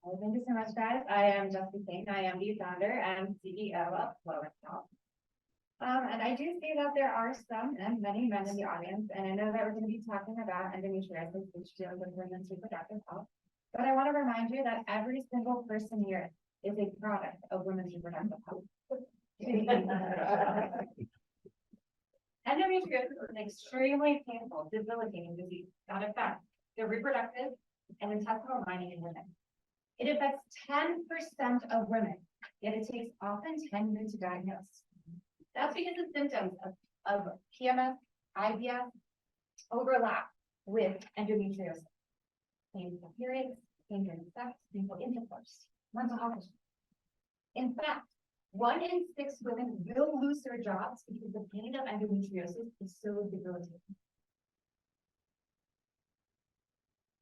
Well, thank you so much, guys. I am Jessica Singh. I am the founder and CEO of FlowIntell. And I do see that there are some and many men in the audience, and I know that we're going to be talking about endometriosis, which deals with women's reproductive health. But I want to remind you that every single person here is a product of women's reproductive health. Endometriosis is an extremely painful, debilitating disease that affects the reproductive and intestinal lining in women. It affects 10% of women, yet it takes often 10 years to diagnose. That's because the symptoms of PMS, IBS overlap with endometriosis. Painful periods, pain during sex, painful intercourse, mental health issues. In fact, 1 in 6 women will lose their jobs because the pain of endometriosis is so debilitating.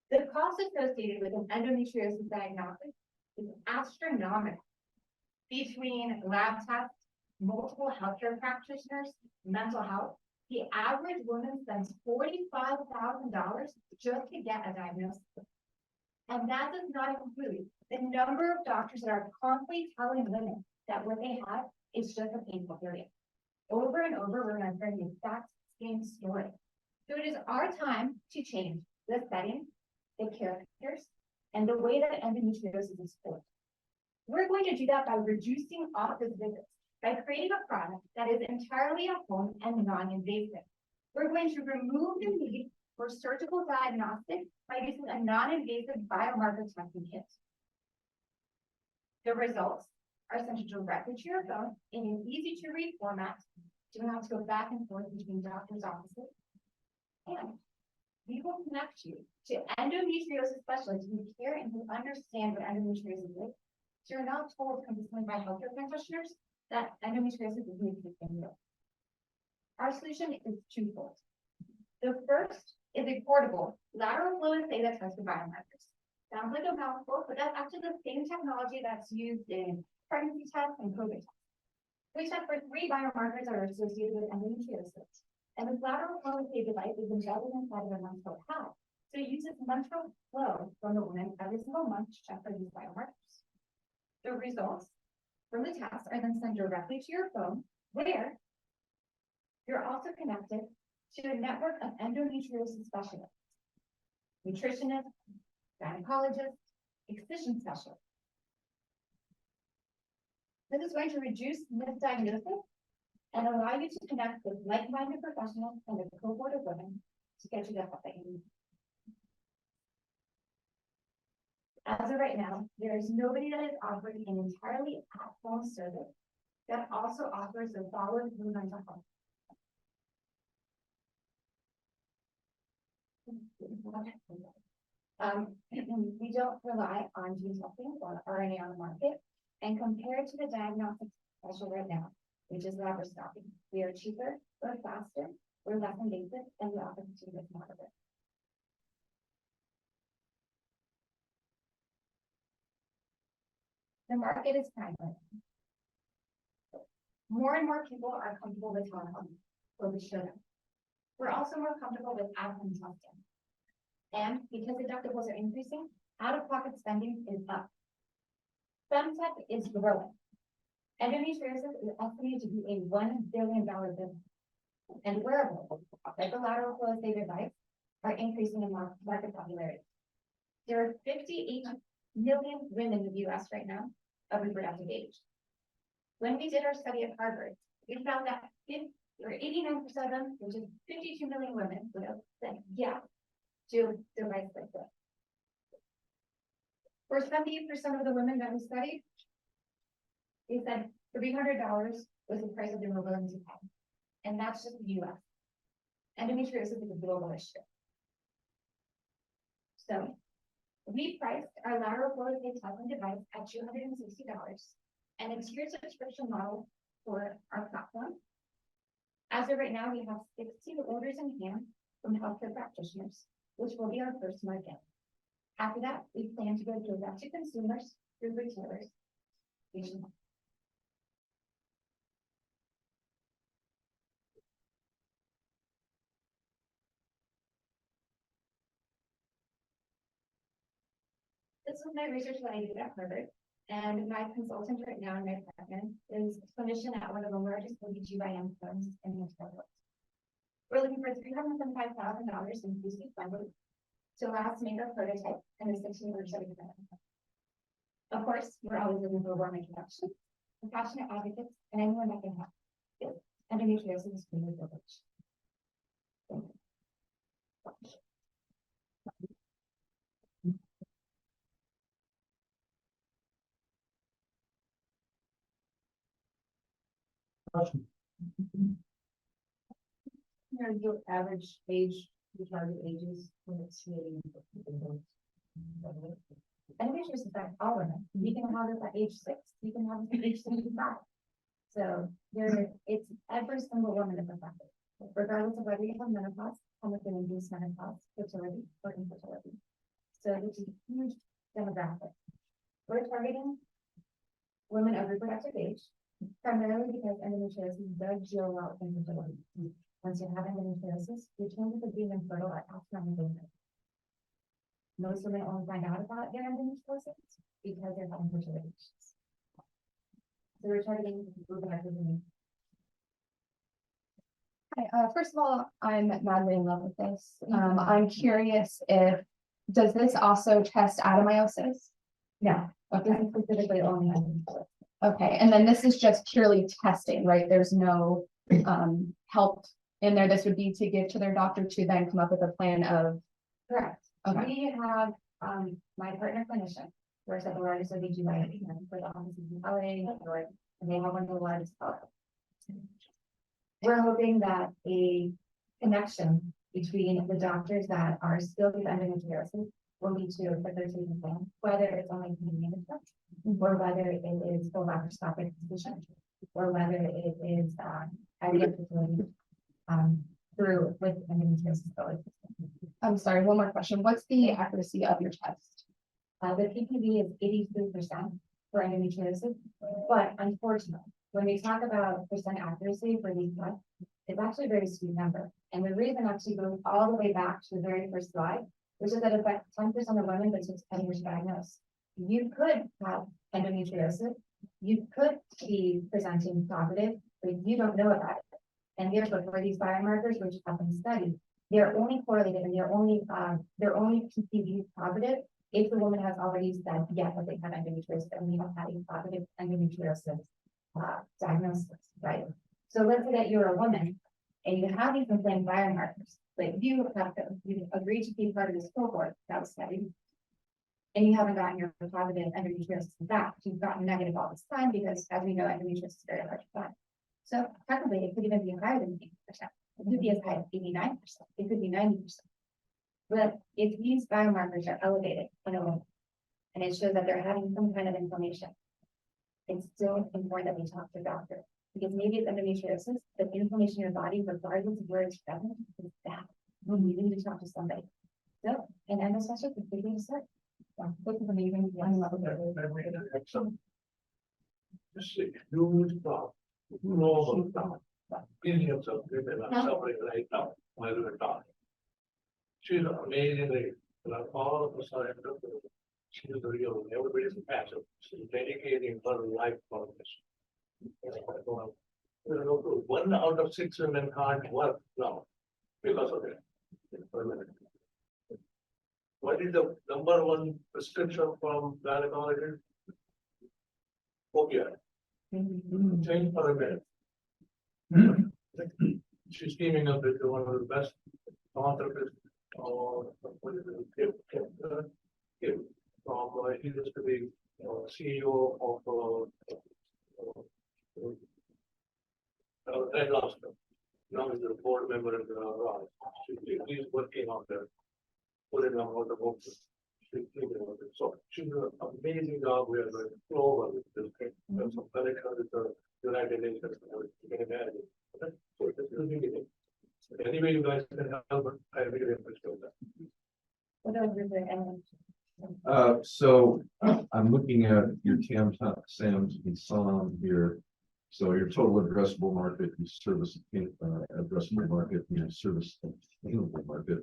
The cost associated with an endometriosis diagnosis is astronomical. Between lab tests, multiple healthcare practitioners, mental health, the average woman spends $45,000 just to get a diagnosis. And that does not include the number of doctors that are constantly telling women that what they have is just a painful period. Over and over, we're going to bring the exact same story. So it is our time to change the setting, the characters, and the way that endometriosis is fought. We're going to do that by reducing office visits, by creating a product that is entirely at home and non-invasive. We're going to remove the need for surgical diagnostics by using a non-invasive biomarker testing kit. The results are sent directly to your phone in an easy-to-read format. You don't have to go back and forth between doctors' offices. And we will connect you to endometriosis specialists who care and who understand what endometriosis is. So you're not told consistently by healthcare practitioners that endometriosis is an existing real. Our solution is twofold. The first is a portable lateral flow assay that tests for biomarkers. Sounds like a mouthful, but that's actually the same technology that's used in pregnancy tests and COVID tests. We check for 3 biomarkers that are associated with endometriosis. And this lateral flow assay device is embedded inside of a menstrual pad. So it uses menstrual flow from the woman every single month to check for these biomarkers. The results from the test are then sent directly to your phone, where you're also connected to a network of endometriosis specialists, nutritionists, gynecologists, excision specialists. This is going to reduce misdiagnosis and allow you to connect with like-minded professionals and a cohort of women to get you the help that you need. As of right now, there is nobody that is offering an entirely at-home service that also offers a follow-through mental health. We don't rely on gene testing or RNA on the market, and compared to the diagnostic special right now, which is laparoscopy, we are cheaper, we're faster, we're less invasive, and we offer continuous monitoring. The market is primary. More and more people are comfortable with telehealth, or we should. We're also more comfortable with at-home testing. And because deductibles are increasing, out-of-pocket spending is up. Femtech is growing. Endometriosis is estimated to be a $1 billion business. And wearables, like the lateral flow assay device, are increasing in market popularity. There are 58 million women in the US right now of reproductive age. When we did our study at Harvard, we found that 89% of them, which is 52 million women, would have said yeah to a device like this. For 70% of the women that we studied, they said $300 was the price that they were willing to pay. And that's just the US. Endometriosis is a global issue. So we priced our lateral flow assay testing device at $260 and a tiered subscription model for our platform. As of right now, we have 60 orders in hand from healthcare practitioners, which will be our first market. After that, we plan to go direct to consumers through retailers nationwide. This was my research that I did at Harvard, and my consultant right now in my department is a clinician at one of the largest OBGYN firms in the world. We're looking for $375,000 in VC funding to allow us to make our prototype in the 16-week study. Of course, we're always looking for warm introductions, compassionate advocates, and anyone that can help. Yes, endometriosis is really privilege. Your average age, the target ages when it's really. Endometriosis affects all women. You can have this at age 6, you can have it at age 75. So it's every single woman is affected, regardless of whether you have menopause, chemical-induced menopause, fertility, or infertility. So it's a huge demographic. We're targeting women of reproductive age, primarily because endometriosis does deal well with infertility. Once you have endometriosis, your chances of being infertile are astronomical. Most women only find out about their endometriosis because they're having fertility issues. So we're targeting reproductive women. Hi, first of all, I'm madly in love with this. I'm curious does this also test adenomyosis? No, Okay. this is specifically only endometriosis. Okay, and then this is just purely testing, right? There's no help in there. This would be to give to their doctor to then come up with a plan of. Correct. Okay. We have my partner clinician works at the largest OBGYN for the office in LA, and they have one of the largest health. We're hoping that a connection between the doctors that are skilled with endometriosis will lead to a quicker treatment plan, whether it's only convenient or whether it is full laparoscopic position, or whether it is IVF facility through with endometriosis. I'm sorry, one more question. What's the accuracy of your test? The PPV is 83% for endometriosis, but unfortunately, when we talk about percent accuracy for these tests, it's actually a very skewed number. And the reason actually goes all the way back to the very first slide, which is that it affects 10% of women, but it takes 10 years to diagnose. You could have endometriosis, you could be presenting positive, but you don't know about it. And therefore, for these biomarkers, which have been studied, they're only correlated and they're only PPV positive if the woman has already said yes that they have endometriosis and we have had a positive endometriosis diagnosis, right? So let's say that you're a woman and you have these inflamed biomarkers, like you agreed to be part of this cohort that was studied, and you haven't gotten your positive endometriosis back. You've gotten negative all this time because, as we know, endometriosis is very hard to find. So technically, it could even be higher than 80%. It could be as high as 89%. It could be 90%. But if these biomarkers are elevated in a woman, and it shows that they're having some kind of inflammation, it's still important that we talk to the doctor, because maybe it's endometriosis, but inflammation in your body, regardless of where it's present, is bad. You need to talk to somebody. So, and endometriosis is big to start. So, this is amazing. I'm in love with it. Just a huge problem. Normal problem. Millions of women are suffering right now while we're talking. She's amazingly, all of us are she's the real one. Everybody's a passion. She's dedicating her life for this. 1 out of 6 women can't work now because of it. What is the #1 prescription from gynecologist? Opioid. Change for a minute. She's teaming up with one of the best therapists, he used to be CEO of Red Lobster. Now he's a board member of the He's working on that, putting on all the books. So she's doing an amazing job. We are going global with this thing. There's some connection with the United Nations. You can imagine. Okay? So it's a really big thing. Anyway, you guys can help, I really appreciate that. So I'm looking at your TAM SAMs and SOM here. So your total addressable market, you service addressable market, you service available market.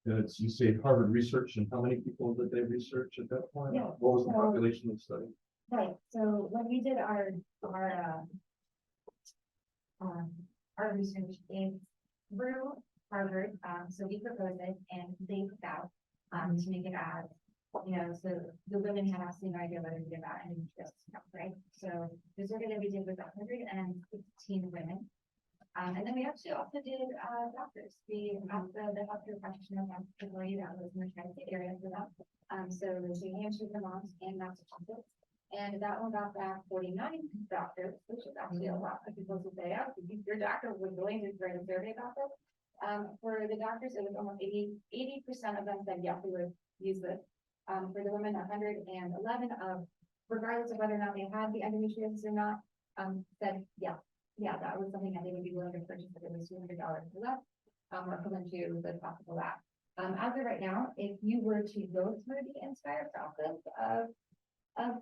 And it's, you say Harvard Research, and how many people did they research at that point? Yeah, What was the so- population of the study? Right, so when we did our research is through Harvard, so we proposed it and they put out, to make it as, you know, so the women had absolutely no idea whether to give out any interest, right? So the survey that we did was 116 women. And then we actually also did, doctors. We asked the healthcare practitioner category that was in the tri-state area for that. So there's New Hampshire, Vermont, and Massachusetts. And that one got back 49 doctors, which is actually a lot of people to say, oh, your doctor was willing to write a survey about this. For the doctors, it was almost 80% of them said, yes, we would use this. For the women, 111 of, regardless of whether or not they had the endometriosis or not, said, yeah, that was something that they would be willing to purchase if it was $200 or less, or equivalent to the cost of the lab. As of right now, if you were to go through the entire process of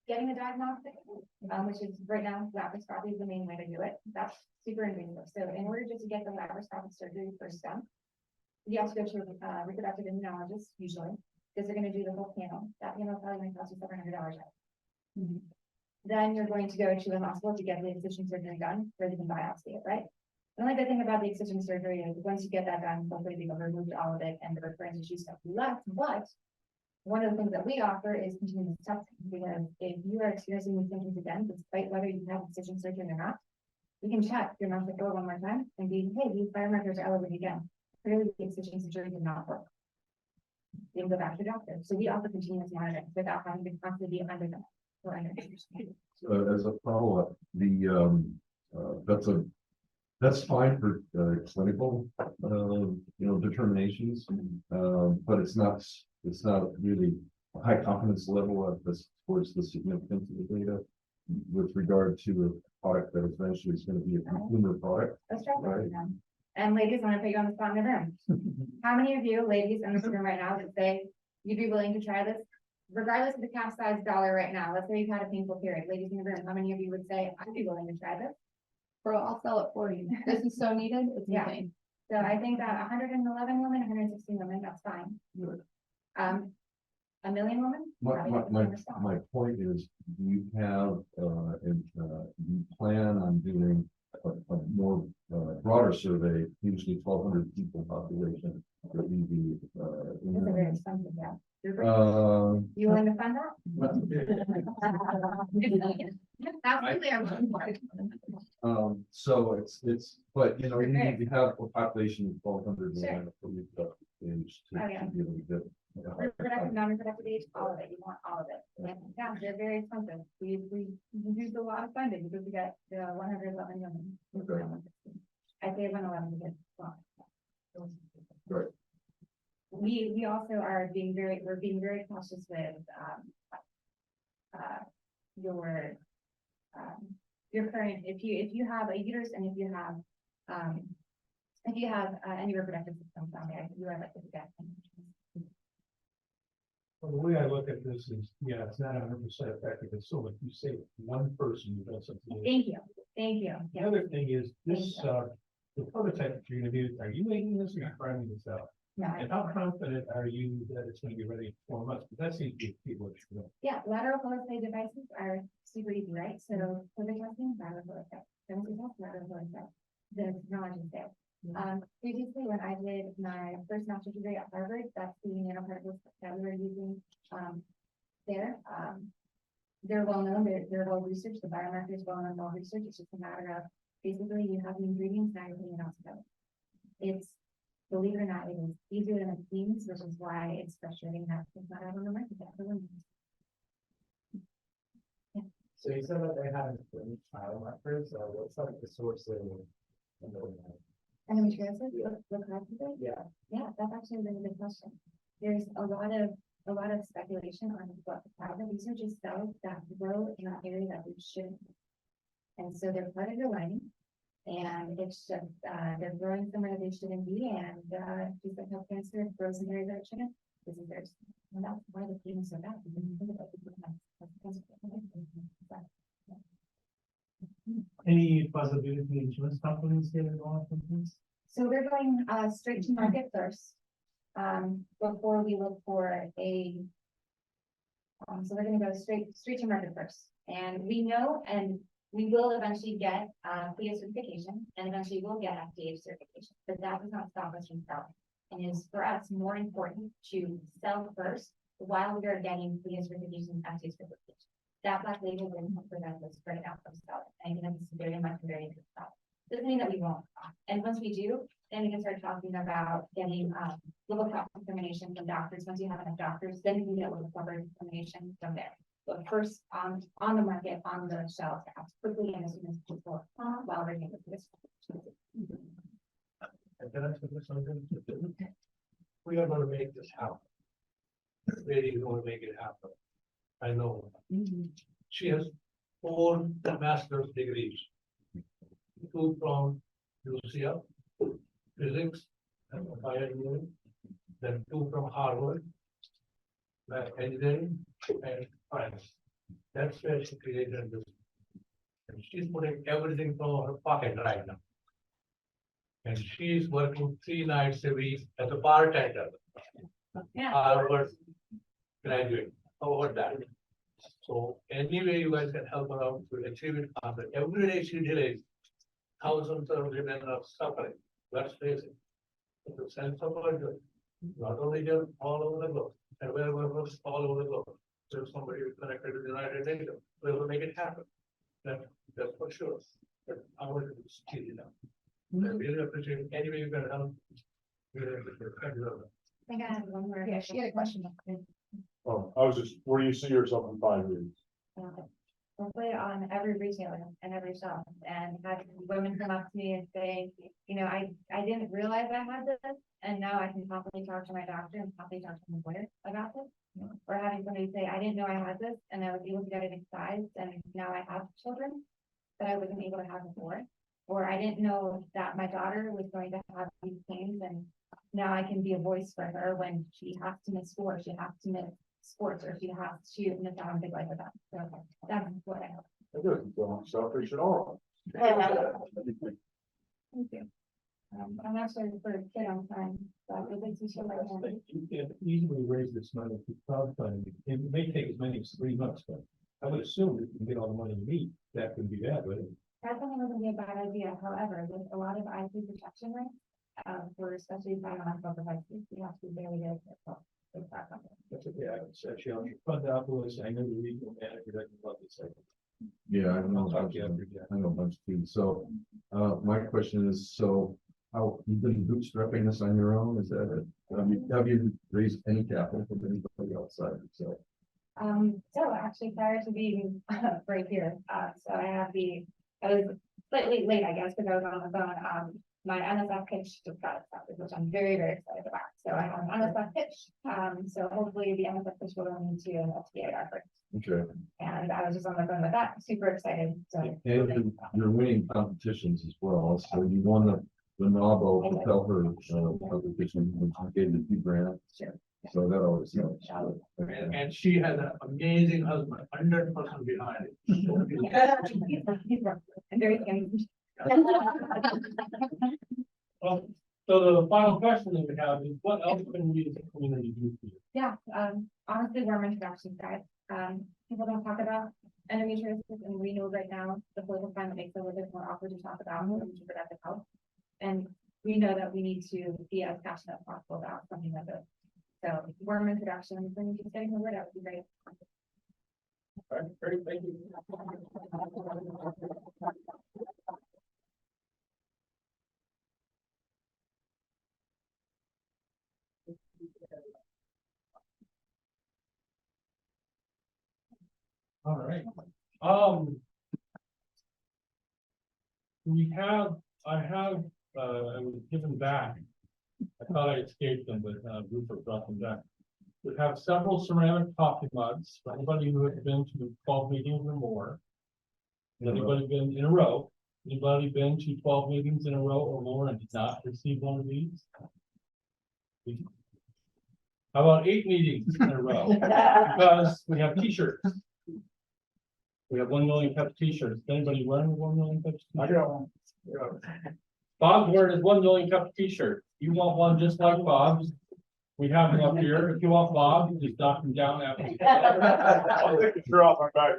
getting the diagnostic, which is right now, laparoscopy is the main way to do it. That's super invasive. So in order just to get the laparoscopic surgery first done, you have to go to a reproductive immunologist usually, because they're going to do the whole panel. That panel is probably going to cost you $700. Then you're going to go to the hospital to get the excision surgery done, where they can biopsy it, right? The only good thing about the excision surgery is once you get that done, hopefully they will remove all of it and the recurrence issues stuff left. But one of the things that we offer is continuous testing, because if you are experiencing these symptoms again, despite whether you have excision surgery or not, we can check your mouth one more time and be, hey, these biomarkers are elevated again. Clearly, the excision surgery did not work. They can go back to the doctor. So we offer continuous monitoring without having to constantly be under them or under. As a follow-up, that's fine for clinical, determinations, but it's not really a high confidence level of this towards the significance of the data with regard to a product that eventually is going to be a consumer product. Let's try for them. And ladies, I'm gonna put you on the spot in the room. How many of you ladies in this room right now would say you'd be willing to try this? Regardless of the cap size dollar right now, let's say you've had a painful period. Ladies in the room, how many of you would say, I'd be willing to try this? Bro, I'll sell it for you. This is so needed. It's Yeah. insane. So I think that 111 women, 116 women, that's fine. A million women? Probably not the same response. My point is, do you have, you plan on doing a more broader survey, usually 1,200 people population that we do? It's a very expensive, yeah. You willing to fund that? Absolutely, I'm willing for it. So it's, but you need to have a population of 1,200 Sure. women for reproductive age to Oh, yeah. be able to get. Reproductive, non-reproductive age, all of it, you want all of it. And yeah, they're very expensive. We used a lot of funding because we got the 111 women. Okay. I say 111 because, well. Right. We also are being very cautious with, your current, if you have a uterus and if you have any reproductive systems on there, you are likely to get. Well, the way I look at this is, yeah, it's not 100% effective. It's so if you say one person who does something. Thank you. The The other thing is this, the prototype that you're gonna do, are you making this or are you trying this out? No, And how confident are you that it's gonna be ready in 4 months? Because that seems to be people what you know. yeah, lateral flow devices are super easy, right? So for the testing, lateral flow test, lateral flow test, the technology is there. Previously, when I did my first master's degree at Harvard, that's the nanoparticles that we were using there. They're well known, they're well researched, the biomarker is well known, well researched. It's just a matter of basically you have the ingredients, now you're putting it out together. It's, believe it or not, it is easier than it seems, which is why it's frustrating that it's not out on the market yet for women. So you said that they had biomarkers, what's like the source of? Endometriosis, look at it. Yeah. Yeah, that's actually a really good question. There's a lot of speculation on what the private researchers cells that grow in that area that we shouldn't. And so they're part of the line. And it's just they're growing somewhere that they shouldn't be, and just like how cancer grows in areas that it shouldn't. This is theirs. And that's why the feeling so bad. Because you think about people Any possibility insurance companies get involved in this? So we're going straight to market first. Before we look for a. So we're gonna go straight to market first. And we know, and we will eventually get CLIA certification, and eventually we'll get FDA certification, but that does not stop us from selling. And it is for us more important to sell first while we are getting CLIA certification, FDA certification. That black label will help prevent us right out from selling. I think that's very much very good stuff. Doesn't mean that we won't. And once we do, then we can start talking about getting level cost determination from doctors. Once you have enough doctors, then you can get level coverage determination from there. But first on the market, on the shelf, as quickly and as soon as possible, while we're getting this. And can I say something? We are gonna make this happen. Really gonna make it happen. I know. She has 4 master's degrees. 2 from UCL, physics and bioengineering, then 2 from Harvard, engineering and science. That's where she created this. And she's putting everything from her pocket right now. And she's working 3 nights a week as a bartender. Yeah. Harvard graduate, how about that? So anyway, you guys can help her out to achieve it. Every day she delays. Thousands of women are suffering. Let's face it. It's a sense of urgency, not only here, all over the globe, and wherever else, all over the globe. So if somebody is connected to the United Nations, we will make it happen. That's for sure. But I want to speed it up. I really appreciate it. Any way you can help. Really appreciate it. Thank you very much. I think I have one more. Yeah, she had a question. Oh, I was just, where do you see yourself in 5 years? We'll put it on every retailer and every shop and have women come up to me and say, you know, I didn't realize I had this. And now I can confidently talk to my doctor and confidently talk to my lawyer about this. Or having somebody say, I didn't know I had this and I was able to get it excised and now I have children that I wasn't able to have before. Or I didn't know that my daughter was going to have these things and now I can be a voice for her when she has to miss school, or she has to miss sports, or she has to miss out on big life events. So that's what I hope. I do, don't selfish at all. Thank you. I'm actually for a kid on time, so I would like to show my hand. You can easily raise this money through crowdfunding. It may take as many as 3 months, but I would assume if you can get all the money you need, that could be that, but. Crowdfunding wouldn't be a bad idea. However, with a lot of IP protection rights, for especially biological devices, you have to be very, very careful with crowdfunding. That's okay, I can set you on your fund outlays, I know the regional manager that can love this. Yeah, I know, I'll talk to you after, yeah. I know a bunch too. So, my question is, so how, you've been bootstrapping this on your own? Is that it? Have you raised any capital from anybody outside? So, So actually prior to being right here, so I was slightly late, I guess, because I was on the phone. My NSF pitch just got accepted, which I'm very, very excited about. So I have an NSF pitch. So hopefully the NSF pitch will go into an FDA reference. okay. And I was just on the phone with that, super excited. So And you're winning competitions as well. So you won the novel to tell her competition, which gave you 2 grand. Sure. So that always. And she has an amazing husband, 100% behind it. I'm very thankful. So the final question that we have is, what else can we as a community do for you? Yeah, honestly, warm introductions, guys. People don't talk about endometriosis, and we know right now the political climate makes it a little bit more awkward to talk about reproductive health. And we know that we need to be as passionate as possible about something like this. So warm introductions and just getting the word out would be great. All right, great, thank you. All right. I was given back. I thought I escaped them, but Rupert brought them back. We have several ceramic coffee mugs for anybody who has been to 12 meetings or more. Has anybody been in a row? Anybody been to 12 meetings in a row or more and did not receive one of these? How about 8 meetings in a row? Because we have t-shirts. We have 1 million cup t-shirts. Anybody wearing 1 million cup? I got one. Bob's wearing his 1 million cup t-shirt. You want one just like Bob's? We have him up here. If you want Bob, you just knock him down after. I'll take the shirt off my back.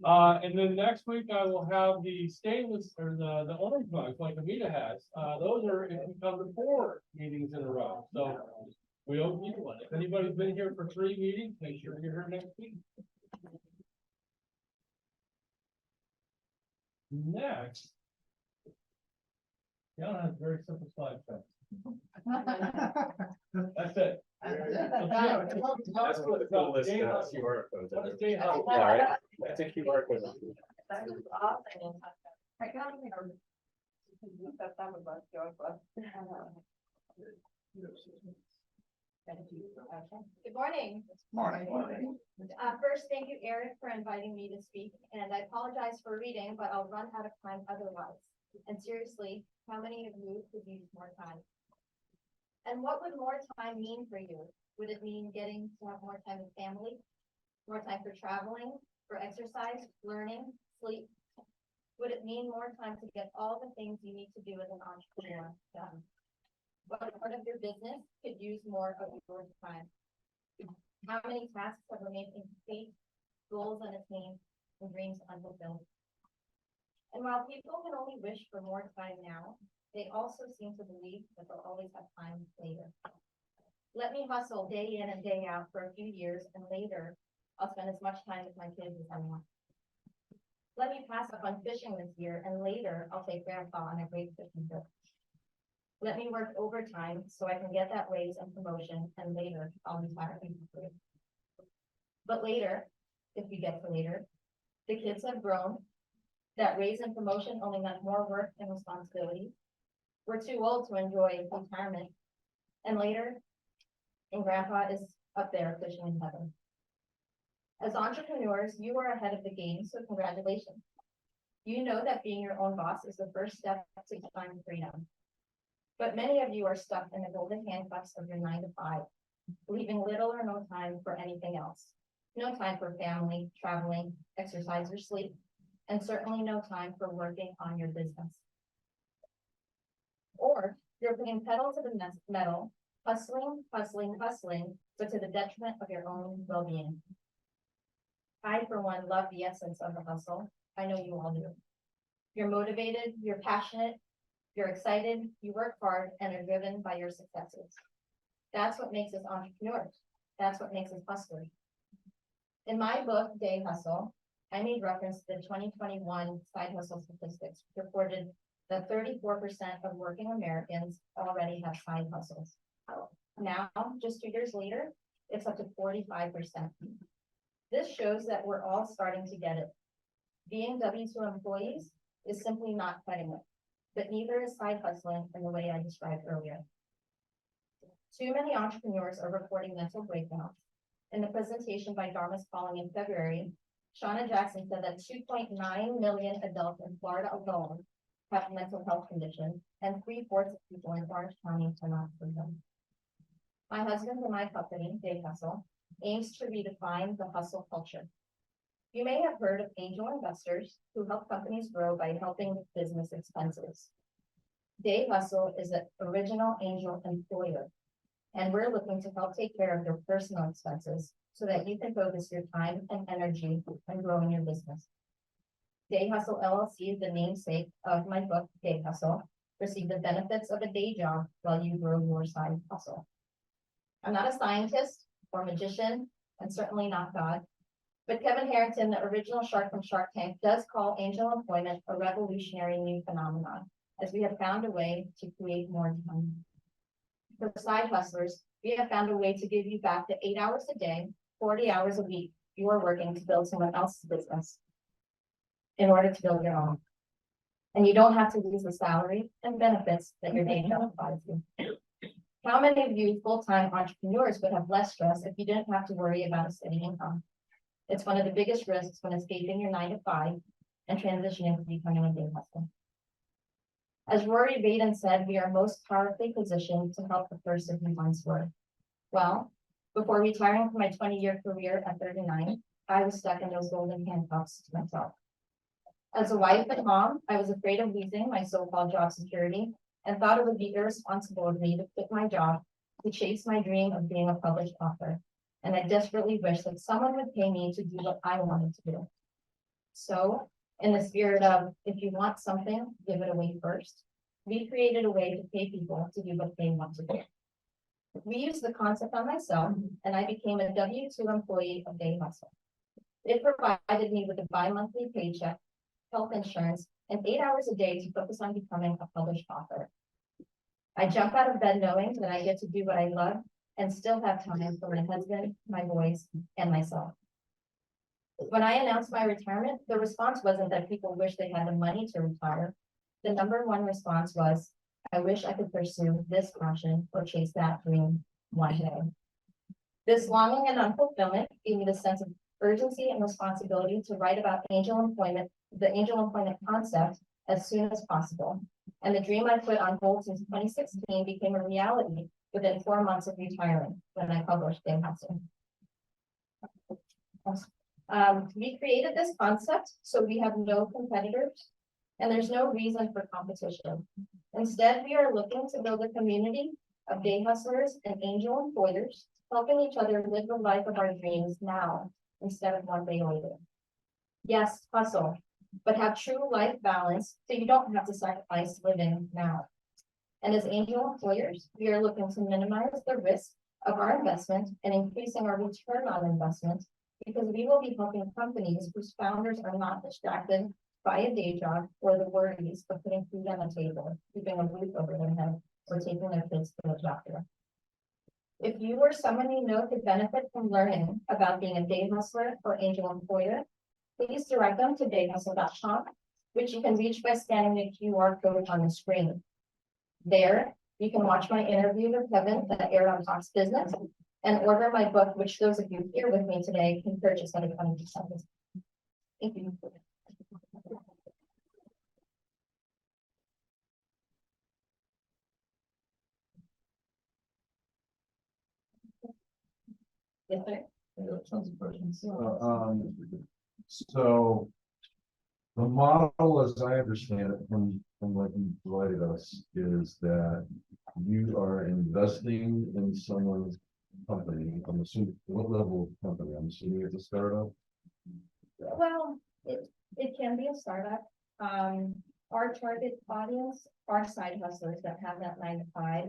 And then next week I will have the stainless or the orange mugs like Amita has. Those are if you come to 4 meetings in a row. So we owe you one. If anybody's been here for 3 meetings, make sure you're here next week. Next. Gianna has a very simple slide set. That's it. That's what the full list of QR codes. What is day Yeah, hustle? right. That's a QR code. That was awesome. I got it. That was like joy for Good morning. Morning. First, thank you, Eric, for inviting me to speak, and I apologize for reading, but I'll run out of time otherwise. And seriously, how many of you could use more time? And what would more time mean for you? Would it mean getting to have more time with family? More time for traveling, for exercise, learning, sleep? Would it mean more time to get all the things you need to do as an entrepreneur done? What part of your business could use more of your time? How many tasks have remained incomplete, goals unattained, and dreams unfulfilled? And while people can only wish for more time now, they also seem to believe that they'll always have time later. Let me hustle day in and day out for a few years, and later I'll spend as much time with my kids as I want. Let me pass up on fishing this year, and later I'll take grandpa on a great fishing trip. Let me work overtime so I can get that raise and promotion, and later I'll retire. But later, if we get to later, the kids have grown. That raise and promotion only meant more work and responsibility. We're too old to enjoy retirement. And later, and grandpa is up there fishing in heaven. As entrepreneurs, you are ahead of the game, so congratulations. You know that being your own boss is the first step to find freedom. But many of you are stuck in the golden handcuffs of your 9 to 5, leaving little or no time for anything else. No time for family, traveling, exercise, or sleep, and certainly no time for working on your business. Or you're putting pedal to the metal, hustling, but to the detriment of your own well-being. I, for one, love the essence of the hustle. I know you all do. You're motivated, you're passionate, you're excited, you work hard, and are driven by your successes. That's what makes us entrepreneurs. That's what makes us hustlers. In my book, Day Hustle, I made reference to the 2021 side hustle statistics, which reported that 34% of working Americans already have side hustles. Now, just 2 years later, it's up to 45%. This shows that we're all starting to get it. Being W-2 employees is simply not cutting it, but neither is side hustling in the way I described earlier. Too many entrepreneurs are reporting mental breakdowns. In the presentation by Dharma's Calling in February, Shauna Jackson said that 2.9 million adults in Florida alone have mental health conditions, and 3/4 of people in Orange County cannot prove them. My husband and my company, Day Hustle, aims to redefine the hustle culture. You may have heard of angel investors who help companies grow by helping with business expenses. Day Hustle is an original angel employer, and we're looking to help take care of your personal expenses so that you can focus your time and energy on growing your business. Day Hustle LLC is the namesake of my book, Day Hustle. Receive the benefits of a day job while you grow your side hustle. I'm not a scientist or magician, and certainly not God, but Kevin Harrington, the original shark from Shark Tank, does call angel employment a revolutionary new phenomenon, as we have found a way to create more time. For side hustlers, we have found a way to give you back the 8 hours a day, 40 hours a week you are working to build someone else's business in order to build your own. And you don't have to lose the salary and benefits that your day job provides you. How many of you full-time entrepreneurs would have less stress if you didn't have to worry about a steady income? It's one of the biggest risks when escaping your 9 to 5 and transitioning to becoming a day hustler. As Rory Baden said, we are most powerfully positioned to help the person we once were. Well, before retiring from my 20-year career at 39, I was stuck in those golden handcuffs to myself. As a wife and mom, I was afraid of losing my so-called job security and thought it would be irresponsible of me to quit my job to chase my dream of being a published author. And I desperately wished that someone would pay me to do what I wanted to do. So, in the spirit of, if you want something, give it away first, we created a way to pay people to do what they want to do. We used the concept on myself, and I became a W-2 employee of Day Hustle. It provided me with a bi-monthly paycheck, health insurance, and 8 hours a day to focus on becoming a published author. I jump out of bed knowing that I get to do what I love and still have time for my husband, my boys, and myself. When I announced my retirement, the response wasn't that people wish they had the money to retire. The number one response was, I wish I could pursue this passion or chase that dream one day. This longing and unfulfillment gave me the sense of urgency and responsibility to write about angel employment, the angel employment concept, as soon as possible. And the dream I put on hold since 2016 became a reality within 4 months of retiring when I published Day Hustle. We created this concept so we have no competitors and there's no reason for competition. Instead, we are looking to build a community of day hustlers and angel employers, helping each other live the life of our dreams now instead of one day later. Yes, hustle, but have true life balance so you don't have to sacrifice living now. And as angel employers, we are looking to minimize the risk of our investment and increasing our return on investment because we will be helping companies whose founders are not distracted by a day job or the worries of putting food on the table, keeping a roof over their head, or taking their kids to the doctor. If you or someone you know could benefit from learning about being a day hustler or angel employer, please direct them to dayhustle.com, which you can reach by scanning the QR code on the screen. There, you can watch my interview with Kevin that aired on Fox Business and order my book, which those of you here with me today can purchase at a 20% discount. Thank you. Yes, sir. Tons of questions. So the model, as I understand it, from what you provided us, is that you are investing in someone's company. I'm assuming, what level of company? I'm assuming it's a startup. Well, it can be a startup. Our target audience are side hustlers that have that 9 to 5.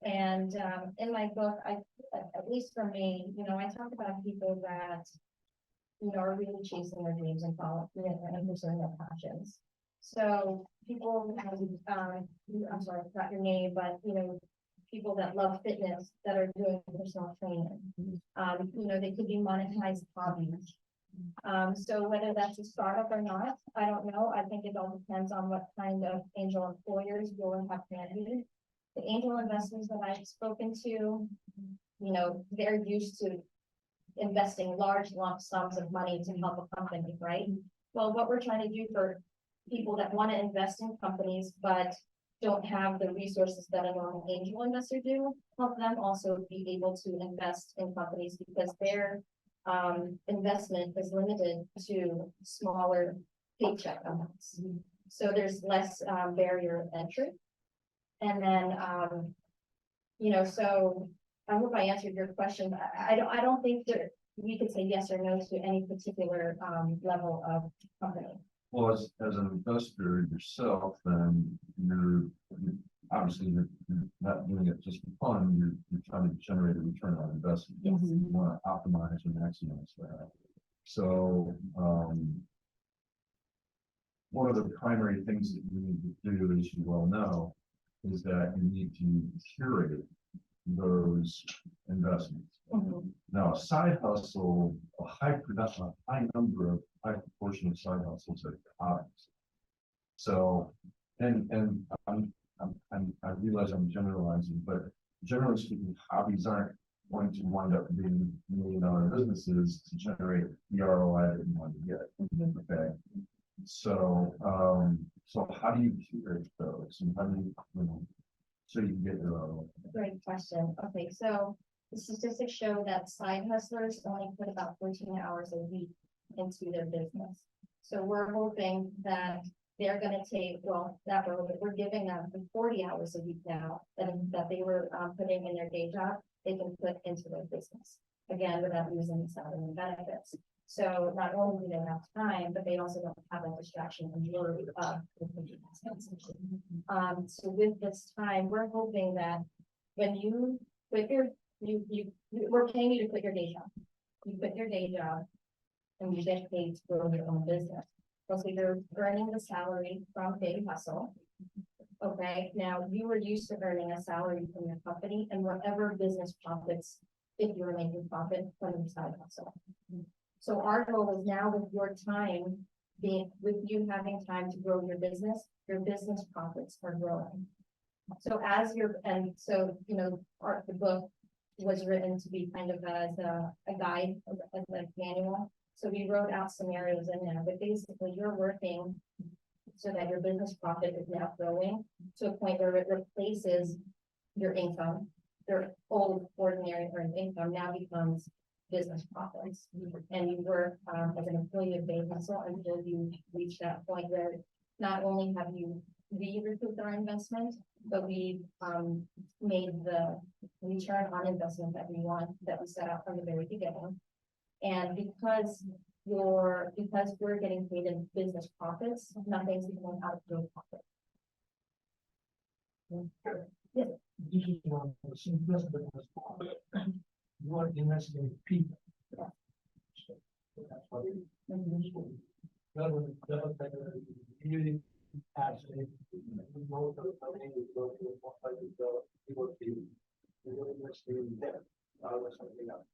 And in my book, at least for me, I talk about people that, are really chasing their dreams and and pursuing their passions. So people, I'm sorry, I forgot your name, but, people that love fitness that are doing personal training. They could be monetized hobbies. So whether that's a startup or not, I don't know. I think it all depends on what kind of angel employers you'll have managed. The angel investors that I've spoken to, they're used to investing large lump sums of money to help a company, right? Well, what we're trying to do for people that want to invest in companies, but don't have the resources that a normal angel investor do, help them also be able to invest in companies because their investment is limited to smaller paycheck amounts. So there's less barrier of entry. And then, so I hope I answered your question. I don't think that we could say yes or no to any particular level of company. Well, as an investor yourself, then you're obviously you're not doing it just for fun. You're trying to generate a return on investment. Yes. You want to optimize and maximize that. So one of the primary things that you need to do, as you well know, is that you need to curate those investments. Now, a side hustle, a high proportion of side hustles are hobbies. So, and I realize I'm generalizing, but generally speaking, hobbies aren't going to wind up being $1 million businesses to generate the ROI that you want to get. Okay. So, so how do you curate those, and how do you, so you can get your ROI? Great question. Okay, so the statistics show that side hustlers only put about 14 hours a week into their business. So we're hoping that they're gonna take, well, not really, but we're giving them the 40 hours a week now that they were putting in their day job, they can put into their business. Again, without losing the salary and benefits. So not only do they have time, but they also don't have a distraction and worry of. So with this time, we're hoping that when you quit your, we're paying you to quit your day job. You quit your day job and you get paid to grow your own business. So you're earning the salary from Big Hustle. Okay, now you were used to earning a salary from your company and whatever business profits, if you're making profit from your side hustle. So our goal is now with your time being, with you having time to grow your business profits are growing. So as you're, and so, you know, the book was written to be kind of as a guide, as a manual. So we wrote out scenarios in there, but basically you're working so that your business profit is now growing to a point where it replaces your income. Your old ordinary earned income now becomes business profits. And you work as an employee of Bay Hustle until you reach that point where not only have you recouped our investment, but we've made the return on investment that we want, that we set out from the very beginning. And because we're getting paid in business profits, nothing's going out of your pocket. This is one of the simplest business. You are investing in people. So that's what it is. That was really passionate. We know that something is going to work like the people feel. We will invest in them. Or something else.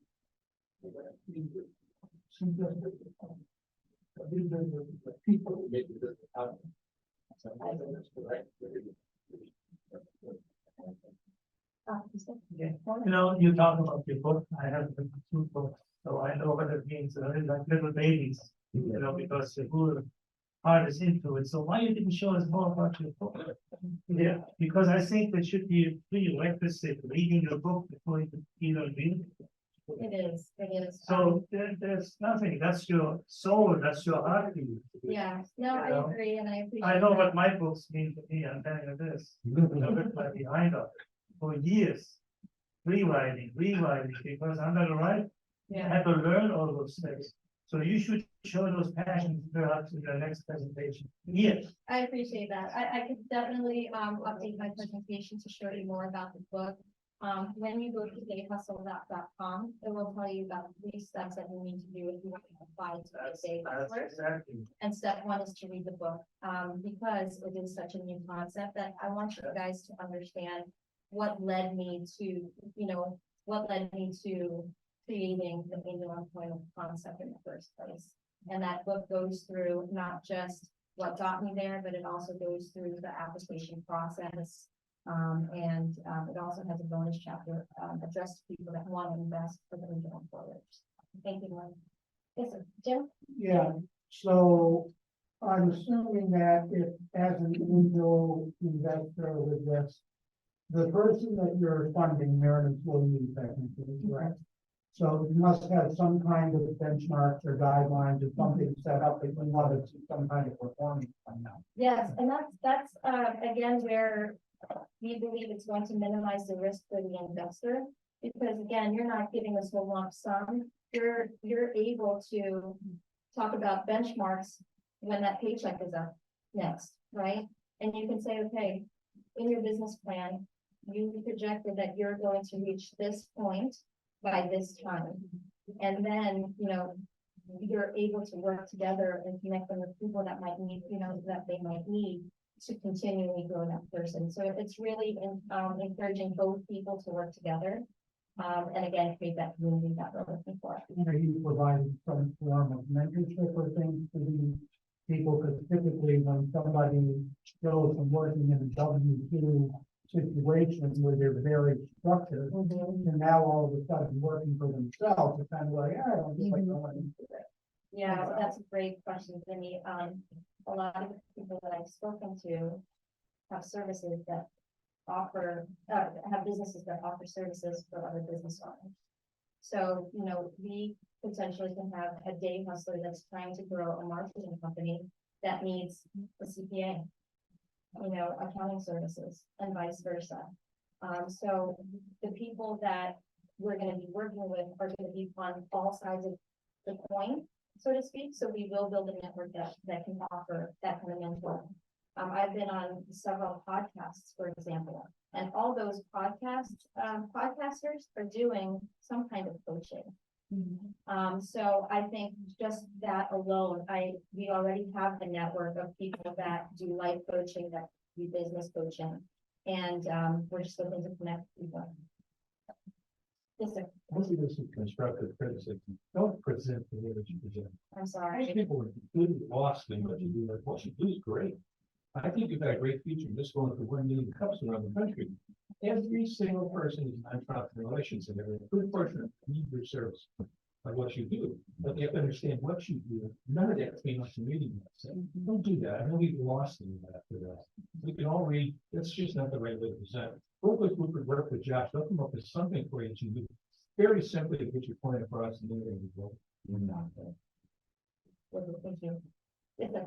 Simplest business. The people who make it happen. So I think that's correct. You know, you talk about your book, I have written 2 books, so I know what it means, it's like little babies, you know, because the whole heart is into it, so why you didn't show us more about your book? Yeah, because I think there should be a prerequisite reading your book before you even read it. It is. So there's nothing, that's your soul, that's your heartbeat. Yeah, no, I agree, and I appreciate. I know that. what my books mean to me, I'm telling you this, I've been behind of it for years. Rewriting, because I'm not right. I Yeah, had to learn all those things. So you should show those passions perhaps in the next presentation. Yes. I appreciate that. I could definitely update my presentation to show you more about the book. When you go to dayhustle.com, it will tell you about 3 steps that you need to do if you want to apply to the Day Hustler. Exactly. And step 1 is to read the book, because it is such a new concept that I want you guys to understand what led me to, creating the angel employment concept in the first place. And that book goes through not just what got me there, but it also goes through the application process. And it also has a bonus chapter addressed to people that want to invest for the angel employers. Thank you, Lynn. Yes, sir. Jim? Yeah, so I'm assuming that if, as an angel investor with this, the person that you're funding, they're an employee technically, correct? So you must have some kind of benchmarks or guidelines or something set up that you want to see some kind of performance on now. Yes, and that's again where we believe it's going to minimize the risk for the investor. Because again, you're not giving us a lump sum. You're able to talk about benchmarks when that paycheck is up next, right? And you can say, okay, in your business plan, you projected that you're going to reach this point by this time. And then, you're able to work together and connect them with people that might need, that they might need to continually grow that person. So it's really encouraging both people to work together. And again, create that community that we're looking for. Are you providing some form of mentorship or things to these people? Because typically when somebody goes from working in a W-2 situation where they're very structured, and now all of a sudden working for themselves, it's kind of like, I don't just like going into that. Yeah, that's a great question, Vinny. A lot of the people that I've spoken to have services that offer, have businesses that offer services for other business owners. So, we potentially can have a day hustler that's trying to grow a marketing company that needs a CPA. Accounting services and vice versa. So the people that we're gonna be working with are gonna be on all sides of the coin, so to speak. So we will build a network that can offer that kind of mentor. I've been on several podcasts, for example, and all those podcasters are doing some kind of coaching. So I think just that alone, we already have a network of people that do life coaching, that do business coaching, and we're just looking to connect people. Yes, sir. Mostly this is constructive criticism. Don't present the way that you present. I'm Most sorry. people are completely lost in what you do, like, what you do is great. I think you've got a great future, just going for 1 million cups around the country. Every single person is an entrepreneur relations and they're good fortunate to need your service by what you do, but you have to understand what you do. None of that came up in reading that. Don't do that. I know we've lost in that after that. We can all read, that's just not the right way to present. Work with Rupert, work with Josh, they'll come up with something for you to do. Very simply to get your point across and then you're not there. Thank you. Yes, sir.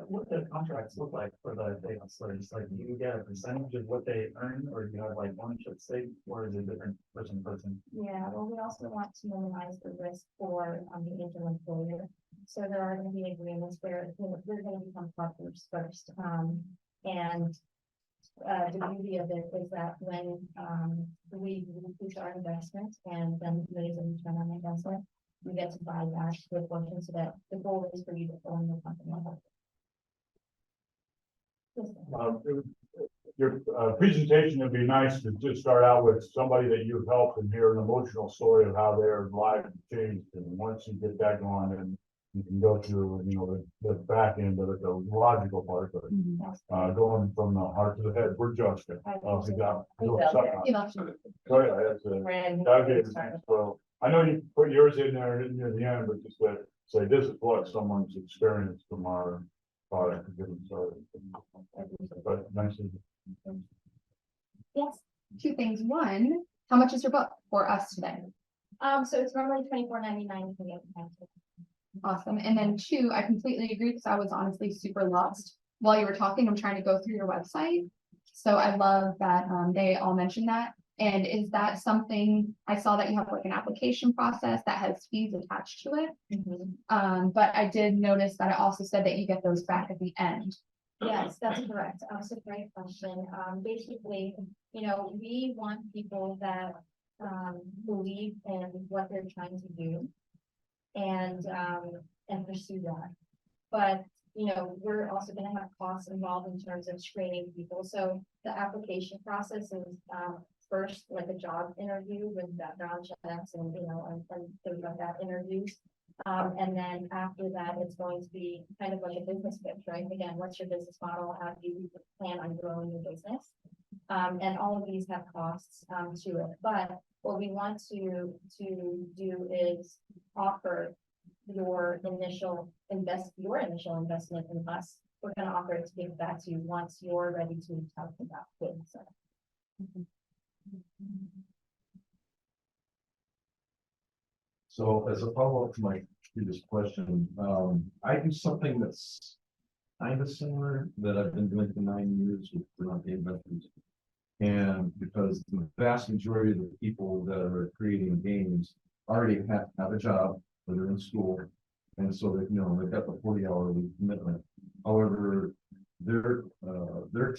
What do the contracts look like for the day hustlers? Like, do you get a percentage of what they earn, or do you have like ownership stake, or is it different person to person? Yeah, well, we also want to minimize the risk for the individual employer. So there are going to be agreements where we're going to become partners first. And the beauty of it is that when we recoup our investment and then raise a return on investment, we get to buy back the portion, so that the goal is for you to own the company. Yes, sir. Your presentation would be nice to just start out with somebody that you've helped and hear an emotional story of how their life changed. And once you get that going, then you can go through, the back end of it, the logical part of it. Going from the heart to the head, we're just. So I know you put yours in there near the end, but just to say this is what someone's experienced from our product. But nice. Yes. Two things. One, how much is your book for us today? So it's normally $24.99. Awesome. And then two, I completely agree because I was honestly super lost while you were talking. I'm trying to go through your website. So I love that they all mentioned that. And is that something, I saw that you have like an application process that has fees attached to it. But I did notice that it also said that you get those back at the end. Yes, that's correct. That's a great question. Basically, we want people that believe in what they're trying to do and pursue that. But we're also going to have costs involved in terms of screening people. So the application process is first like a job interview with background checks and things like that, interviews. And then after that, it's going to be kind of like a business pitch, right? Again, what's your business model? How do you plan on growing your business? And all of these have costs to it. But what we want to do is offer your initial investment in us. We're going to offer it to give back to you once you're ready to talk about it. So. So as a follow-up to my previous question, I do something that's kind of similar that I've been doing for 9 years with the investors. And because the vast majority of the people that are creating games already have a job, or they're in school, and so that they've got the 40-hour week commitment. However, they're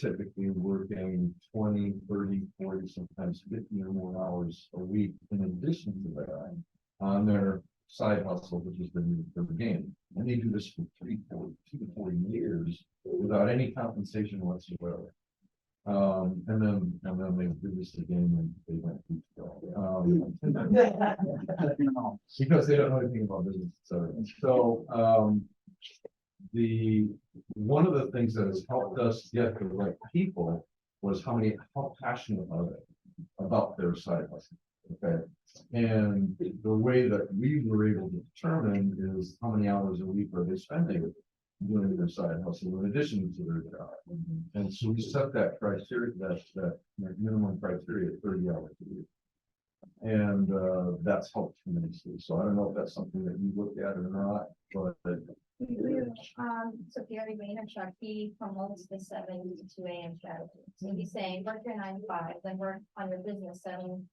typically working 20, 30, 40, sometimes 50 or more hours a week in addition to that on their side hustle, which is their game. And they do this for 2 to 4 years without any compensation whatsoever. And then they do this again and they went because they don't know anything about business. So the one of the things that has helped us get the right people was how passionate are they about their side hustle. Okay. And the way that we were able to determine is how many hours a week are they spending doing their side hustle in addition to their job. And so we set that criteria, that minimum criteria at 30 hours a week. And, that's helped tremendously. So I don't know if that's something that you look at or not, but So Gary Vaynerchuk, he promotes the 7 to 2 a.m. strategy. So he's saying, work your 9 to 5, then work on your business 7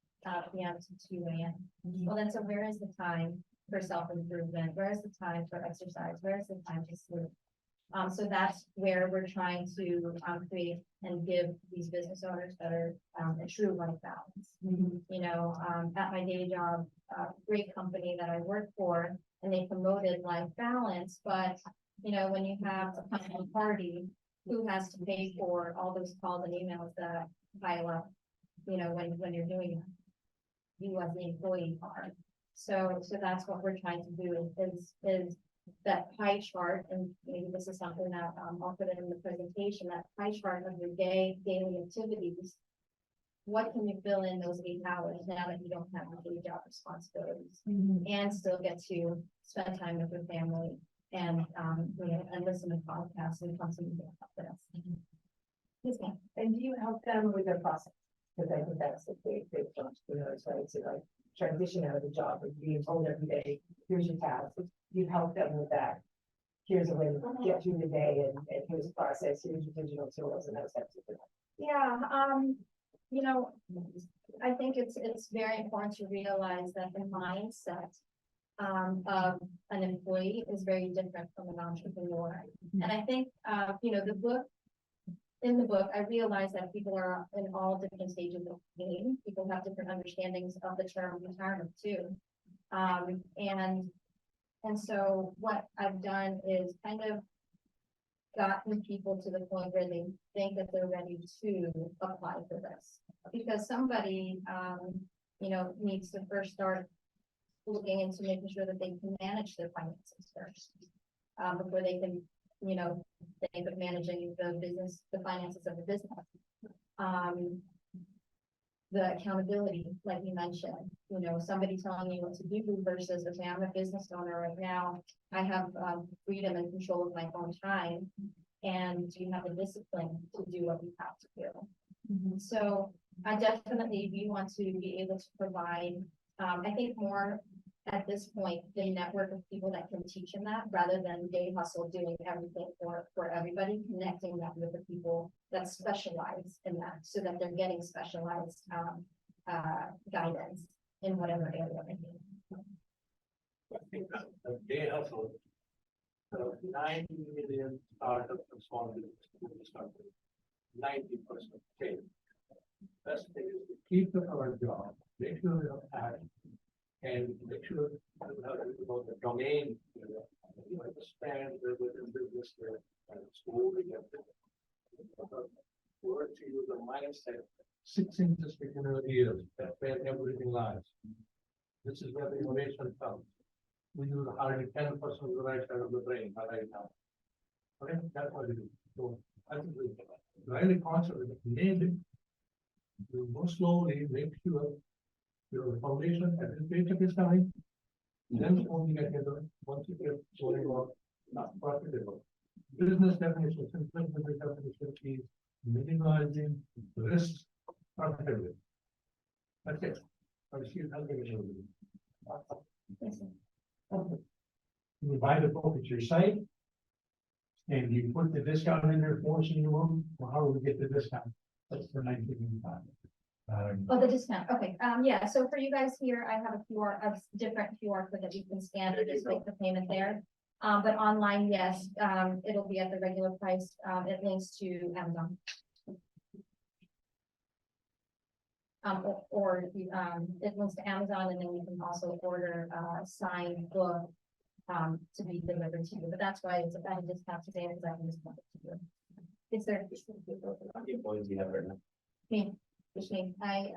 p.m. to 2 a.m. Well, then, so where is the time for self-improvement? Where is the time for exercise? Where is the time to sleep? So that's where we're trying to create and give these business owners that are a true life balance. You know, at my day job, great company that I work for, and they promoted life balance, but you know, when you have a company party, who has to pay for all those calls and emails that pile up? You know, when you're doing it, you as the employee are. So that's what we're trying to do is that pie chart, and maybe this is something that I'll put it in the presentation, that pie chart of your daily activities. What can you fill in those 8 hours now that you don't have your day job responsibilities, and still get to spend time with your family and you know, and listen to podcasts and constantly get up this. Yes, ma'am. And do you help them with their process? Because I think that's the big entrepreneurs, right? So like transition out of the job, or being told every day, here's your task. You help them with that. Here's a way to get through the day, and here's the process, here's your digital tools and those types of things. Yeah, you know, I think it's very important to realize that the mindset of an employee is very different from an entrepreneur. And I think, you know, in the book, I realized that people are in all different stages of the game. People have different understandings of the term retirement too. And so what I've done is kind of gotten people to the point where they think that they're ready to apply for this. Because somebody, you know, needs to first start looking into making sure that they can manage their finances first. Before they can, you know, think of managing the finances of the business. The accountability, like you mentioned, you know, somebody telling you what to do versus, okay, I'm a business owner right now. I have freedom and control of my own time. And do you have the discipline to do what you have to do? So I definitely, we want to be able to provide, I think more at this point, the network of people that can teach them that, rather than day hustle doing everything for everybody, connecting them with the people that specialize in that, so that they're getting specialized guidance in whatever area they need. I think that they also 90 million startups and small businesses started. 90% fail. Best thing is to keep them our job, make sure they don't have, and make sure about the domain, you understand the business, school, work to use the mindset. 6 interesting ideas that where everything lies. This is where the innovation comes. We use hardly 10% of the right side of the brain right now. Okay, that's what we do. So I think we really concentrate, name it. You go slowly, make sure your foundation at the stage of this time. Then only get into once you get going on, not profitable. Business definition, simple business definition is minimizing risk profitability. That's it. I see it helping you. You buy the book at your site. And you put the discount in there, forcing you on, well, how do we get the discount? That's for 1995. Oh, the discount, okay, yeah, so for you guys here, I have a different QR code that you can scan and just make the payment there. But online, yes, it'll be at the regular price, it links to Amazon. Or it links to Amazon, and then you can also order a signed book to be delivered to you, but that's why it's at a discount today, because I can just want it to you. Is there? Employees you have right now. Me, just me. I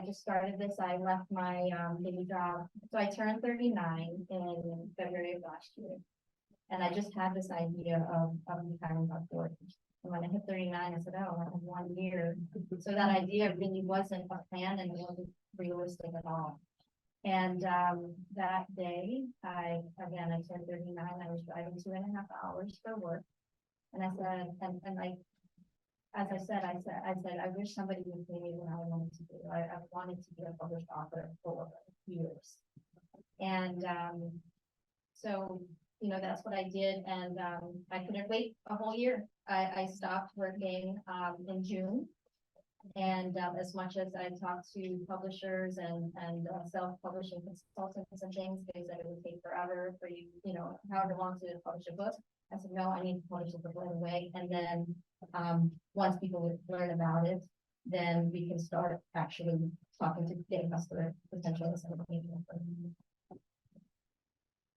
just started this. I left my day job, so I turned 39 in February of last year, and I just had this idea of retiring by 40. And when I hit 39, I said, "Oh, I have 1 year." So that idea really wasn't a plan, and it wasn't realistic at all. And that day, I turned 39. I was driving 2.5 hours for work, and I said, and as I said, I wish somebody would pay me what I wanted to do. I wanted to be a published author for years. And, so, you know, that's what I did, and, I couldn't wait a whole year. I stopped working, in June. And, as much as I talked to publishers and self-publishing consultants and things, they said it would take forever for you, you know, however long to publish a book. I said, no, I need to publish the book right away, and then, once people would learn about it, then we can start actually talking to getting customer potential.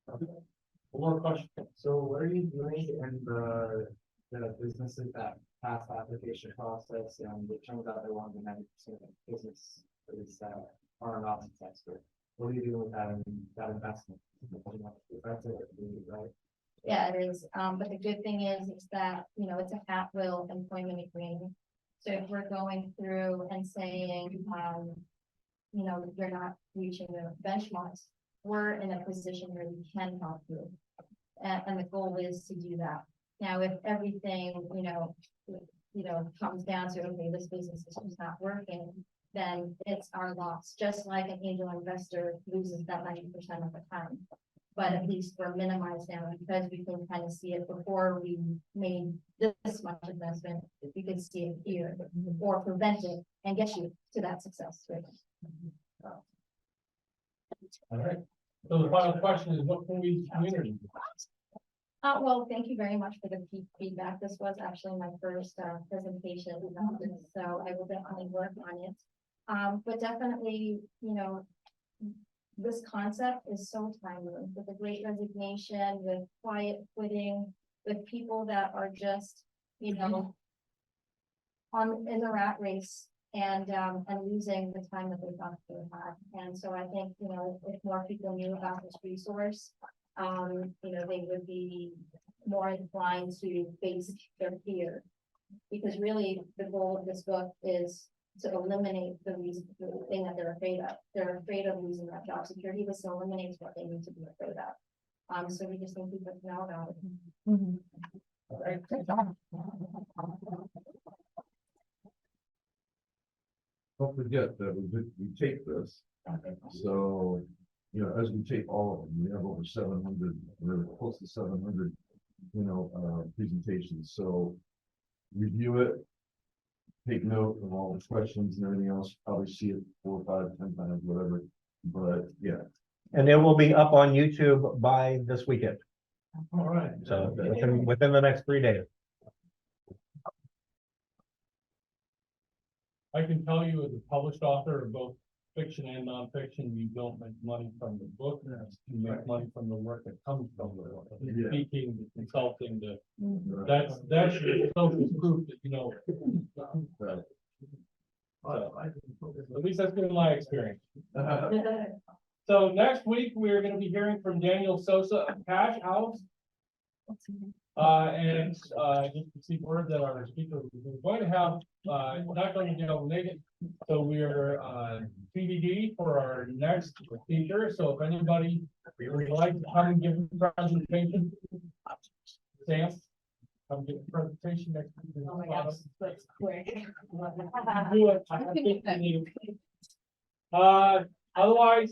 One more question. So what are you doing in the businesses that pass the application process and it turns out they want the 90% of business is are not successful? What are you doing with that investment? That's it, right? Yeah, it is. But the good thing is that, you know, it's a at-will employment agreement. So if we're going through and saying, you know, you're not reaching the benchmarks, we're in a position where we can help you. And the goal is to do that. Now, if everything, you know, comes down to, okay, this business is just not working, then it's our loss. Just like an angel investor loses that 90% of the time. But at least we're minimized now because we can kind of see it before we made this much investment. We could see it here or prevent it and get you to that success rate. All right. So the final question is, what can we do as a community? Well, thank you very much for the feedback. This was actually my first presentation about this, so I will definitely work on it. But definitely, you know, this concept is so timely with the Great Resignation, with quiet quitting, with people that are just, you know, in the rat race and losing the time that they thought they had. And so I think, you know, if more people knew about this resource, you know, they would be more inclined to face their fear. Because really the goal of this book is to eliminate the thing that they're afraid of. They're afraid of losing that job security. This eliminates what they need to be afraid of. So we just need people to know about it. All right. Don't forget that we tape this, so, you know, as we tape all of them, we have over 700, we're close to 700, you know, presentations, so review it, take note of all the questions and everything else, probably see it 4, 5, 10 times, whatever, but yeah. And it will be up on YouTube by this weekend, All right. so within the next 3 days. I can tell you as a published author of both fiction and nonfiction, you don't make money from the book. You make money from the work that comes from the book. The speaking, the consulting, that's your social proof that you know. At least that's been my experience. So next week, we're going to be hearing from Daniel Sosa of Cash House. And just to see word that our speaker, we're going to have, not going to be able to make it. So we're TBD for our next speaker. So if anybody would like to come and give a presentation, Sam, come give a presentation next week. Oh my gosh, that's quick. Do it. I think you need. Otherwise,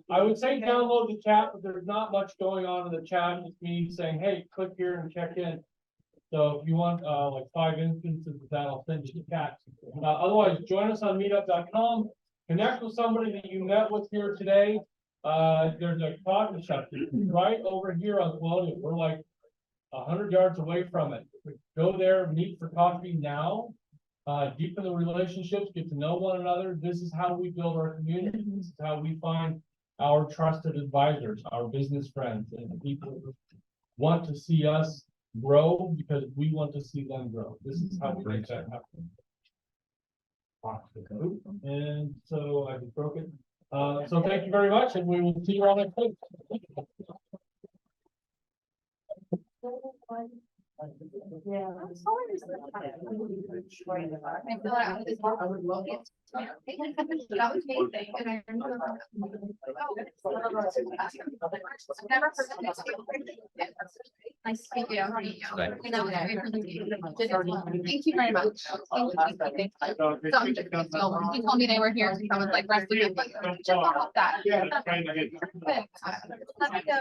I would say download the chat, but there's not much going on in the chat. It's me saying, hey, click here and check in. So if you want like 5 instances of that, I'll send you the chat. Otherwise, join us on meetup.com. Connect with somebody that you met with here today. There's a coffee shop right over here on Colonial. We're like 100 yards away from it. Go there, meet for coffee now. Deepen the relationships, get to know one another. This is how we build our community. This is how we find our trusted advisors, our business friends, and the people who want to see us grow because we want to see them grow. This is how we make that happen. And so I just broke it. So thank you very much, and we will see you all next week. Yeah. I feel like I would love it. That was amazing, and I remember. Oh, I've never heard of this. Nice to meet you. How are you? Right. I know, very presentation. Thank you very much. Thank you. So I'm just, he told me they were here, so I was like, rest of it, but just off that. Yeah, trying to get. Perfect. Let me know.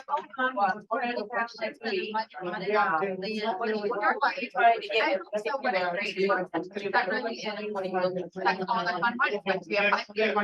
Or any questions that you might want to Yeah. ask. Leah, what do you You're want to try to get? I hope so, what a great. That really is, that's all the fun part, is like, we have 5 years.